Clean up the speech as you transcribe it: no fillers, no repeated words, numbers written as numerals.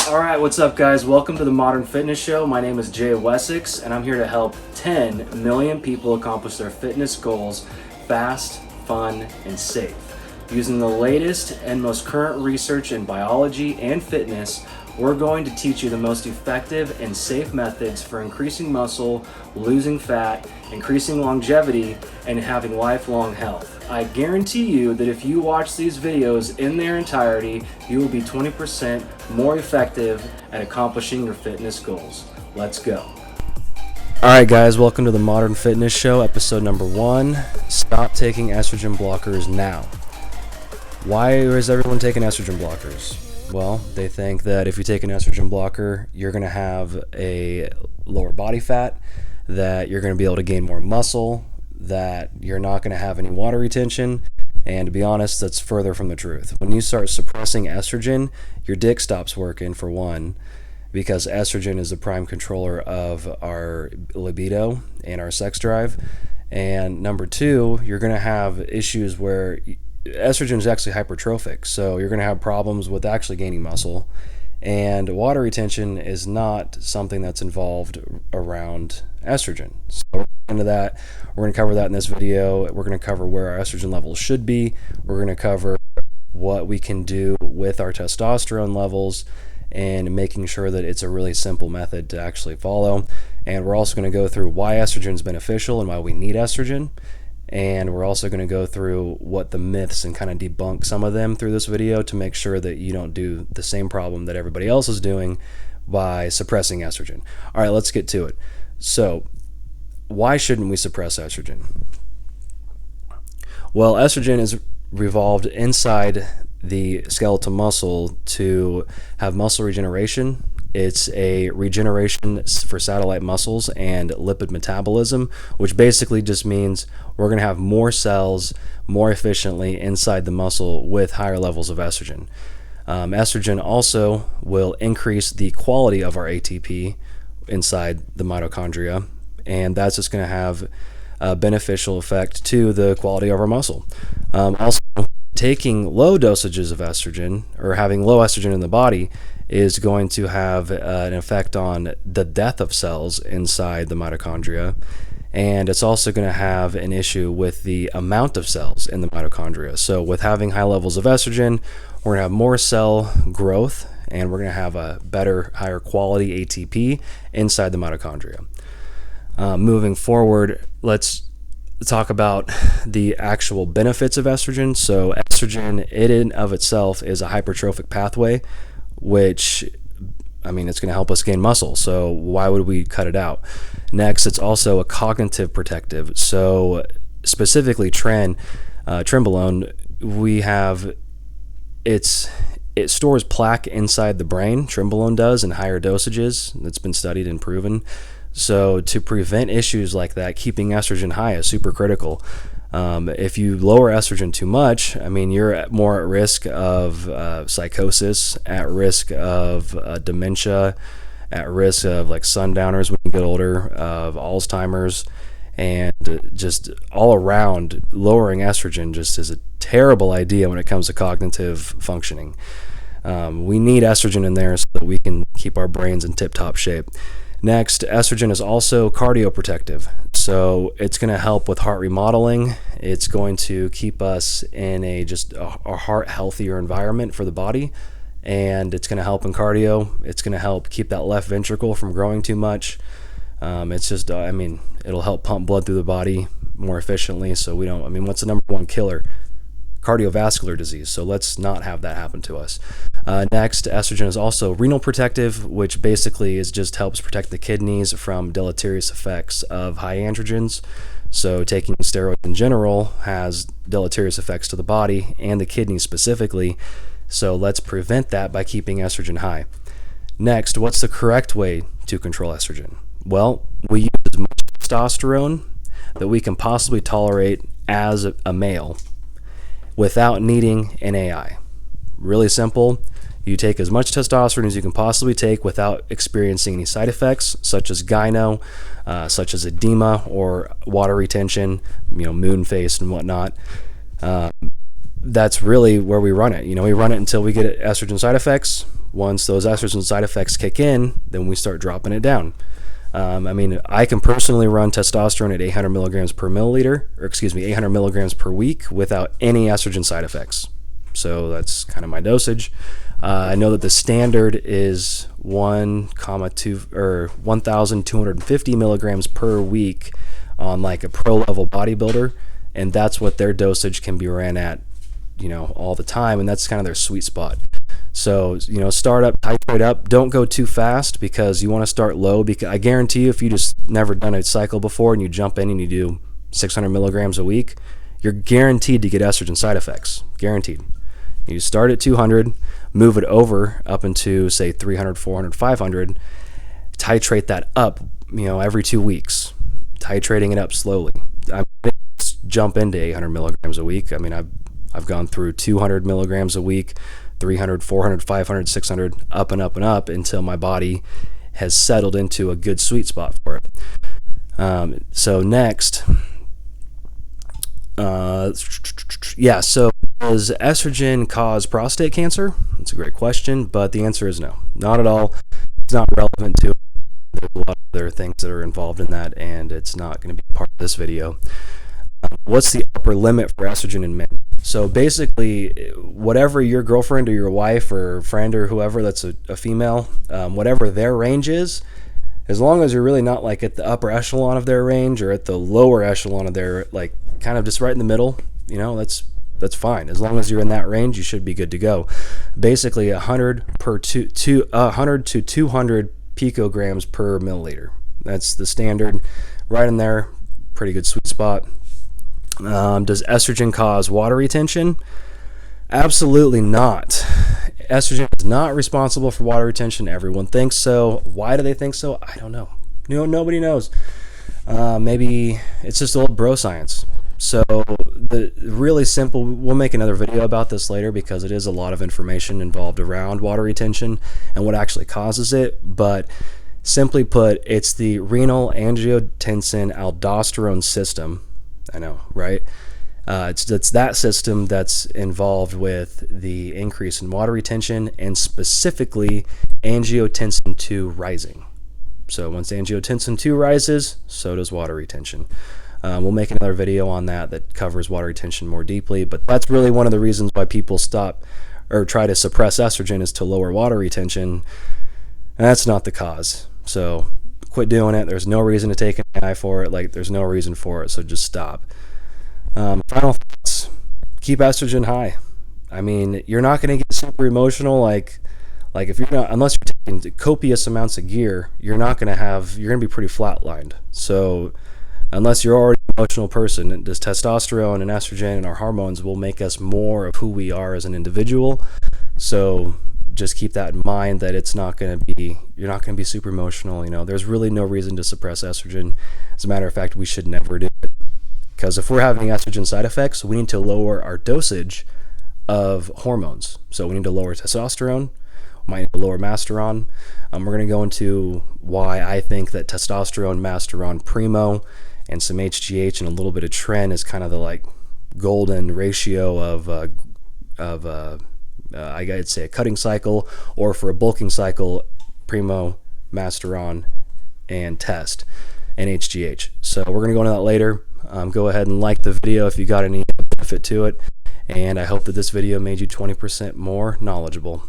Alright, what's up guys? Welcome to the Modern Fitness Show. My name is Jay Wessex and I'm here to help 10 million people accomplish their fitness goals fast, fun, and safe. Using the latest and most current research in biology and fitness, we're going to teach you the most effective and safe methods for increasing muscle, losing fat, increasing longevity, and having lifelong health. I guarantee you that if you watch these videos in their entirety, you will be 20% more effective at accomplishing your fitness goals. Let's go. Alright guys, welcome to the Modern Fitness Show, episode number 1. Stop taking estrogen blockers now. Why is everyone taking estrogen blockers? Well, they think that if you take an estrogen blocker, you're going to have a lower body fat, that you're going to be able to gain more muscle, that you're not going to have any water retention, and to be honest, that's further from the truth. When you start suppressing estrogen, your dick stops working, for one, because estrogen is the prime controller of our libido and our sex drive, and number two, you're going to have issues where estrogen is actually hypertrophic, so you're going to have problems with actually gaining muscle, and water retention is not something that's involved around estrogen. So we're into that. We're going to cover that in this video. We're going to cover where our estrogen levels should be. We're going to cover what we can do with our testosterone levels and making sure that it's a really simple method to actually follow. And we're also going to go through why estrogen is beneficial and why we need estrogen. And we're also going to go through what the myths and kind of debunk some of them through this video to make sure that you don't do the same problem that everybody else is doing by suppressing estrogen. All right, let's get to it. So, why shouldn't we suppress estrogen? Well, estrogen is revolved inside the skeletal muscle to have muscle regeneration. It's a regeneration for satellite muscles and lipid metabolism, which basically just means we're going to have more cells more efficiently inside the muscle with higher levels of estrogen. Estrogen also will increase the quality of our ATP inside the mitochondria, and that's just going to have a beneficial effect to the quality of our muscle. Also, taking low dosages of estrogen or having low estrogen in the body is going to have an effect on the death of cells inside the mitochondria, and it's also going to have an issue with the amount of cells in the mitochondria. So with having high levels of estrogen, we're going to have more cell growth, and we're going to have a better, higher quality ATP inside the mitochondria. Moving forward, let's talk about the actual benefits of estrogen. So estrogen in and of itself is a hypertrophic pathway, which, I mean, it's going to help us gain muscle. So why would we cut it out? Next, it's also a cognitive protective. So specifically trenbolone, it stores plaque inside the brain. Trenbolone does in higher dosages. That's been studied and proven. So to prevent issues like that, keeping estrogen high is super critical. If you lower estrogen too much, I mean, you're more at risk of psychosis, at risk of dementia, at risk of like sundowners when you get older, of Alzheimer's, and just all around lowering estrogen just is a terrible idea when it comes to cognitive functioning. We need estrogen in there so that we can keep our brains in tip-top shape. Next, estrogen is also cardioprotective, so it's going to help with heart remodeling. It's going to keep us in a heart healthier environment for the body, and it's going to help in cardio. It's going to help keep that left ventricle from growing too much. It'll help pump blood through the body more efficiently. So what's the number one killer? Cardiovascular disease, so let's not have that happen to us. Next, estrogen is also renal protective, which basically just helps protect the kidneys from deleterious effects of high androgens. So taking steroids in general has deleterious effects to the body and the kidneys specifically, so let's prevent that by keeping estrogen high. Next, what's the correct way to control estrogen? Well, we use as much testosterone that we can possibly tolerate as a male without needing an AI. Really simple. You take as much testosterone as you can possibly take without experiencing any side effects, such as gyno, such as edema or water retention, moon face and whatnot. That's really where we run it. We run it until we get estrogen side effects, once those estrogen side effects kick in, then we start dropping it down. I mean, I can personally run testosterone at 800 milligrams per milliliter, or excuse me, 800 milligrams per week without any estrogen side effects. So that's kind of my dosage. I know that the standard is 1,250 milligrams per week on like a pro level bodybuilder, and that's what their dosage can be ran at, you know, all the time, and that's kind of their sweet spot. So, you know, start up, titrate up. Don't go too fast because you want to start low. Because I guarantee you, if you just never done a cycle before and you jump in and you do 600 milligrams a week, you're guaranteed to get estrogen side effects. Guaranteed. You start at 200, move it over up into, say, 300, 400, 500, titrate that up, you know, every 2 weeks, titrating it up slowly. I mean, jump into 800 milligrams a week. I mean, I've gone through 200 milligrams a week, 300, 400, 500, 600, up and up and up until my body has settled into a good sweet spot for it. So next, so does estrogen cause prostate cancer? That's a great question, but the answer is no, not at all. It's not relevant to it. There's a lot of other things that are involved in that, and it's not going to be part of this video. What's the upper limit for estrogen in men? So basically, whatever your girlfriend or your wife or friend or whoever that's a female, whatever their range is, as long as you're really not like at the upper echelon of their range or at the lower echelon of their, like kind of just right in the middle, you know, that's fine. As long as you're in that range, you should be good to go. Basically, 100 to 200 picograms per milliliter. That's the standard, right in there. Pretty good sweet spot. Does estrogen cause water retention? Absolutely not. Estrogen is not responsible for water retention. Everyone thinks so. Why do they think so? I don't know. You know, nobody knows. Maybe it's just old bro science. So the really simple, we'll make another video about this later because it is a lot of information involved around water retention and what actually causes it. But simply put, it's the renal angiotensin aldosterone system. I know, right? It's that system that's involved with the increase in water retention and specifically angiotensin 2 rising. So once angiotensin 2 rises, so does water retention. We'll make another video on that covers water retention more deeply, but that's really one of the reasons why people stop or try to suppress estrogen is to lower water retention, and that's not the cause. So quit doing it. There's no reason to take an eye for it. Like, there's no reason for it, so just stop. Final thoughts: keep estrogen high. I mean, you're not going to get super emotional like if you're not, unless you're taking copious amounts of gear, you're going to be pretty flatlined. So unless you're already an emotional person, this testosterone and estrogen and our hormones will make us more of who we are as an individual. So just keep that in mind, that you're not going to be super emotional. You know, there's really no reason to suppress estrogen. As a matter of fact, we should never do it, because if we're having estrogen side effects, we need to lower our dosage of hormones. So we need to lower testosterone, might need to lower masteron. We're going to go into why I think that testosterone, masteron, primo, and some HGH and a little bit of tren is kind of the like golden ratio of I'd say a cutting cycle, or for a bulking cycle, primo, masteron, and test, and HGH. So we're going to go into that later. Go ahead and like the video if you got any benefit to it, and I hope that this video made you 20% more knowledgeable.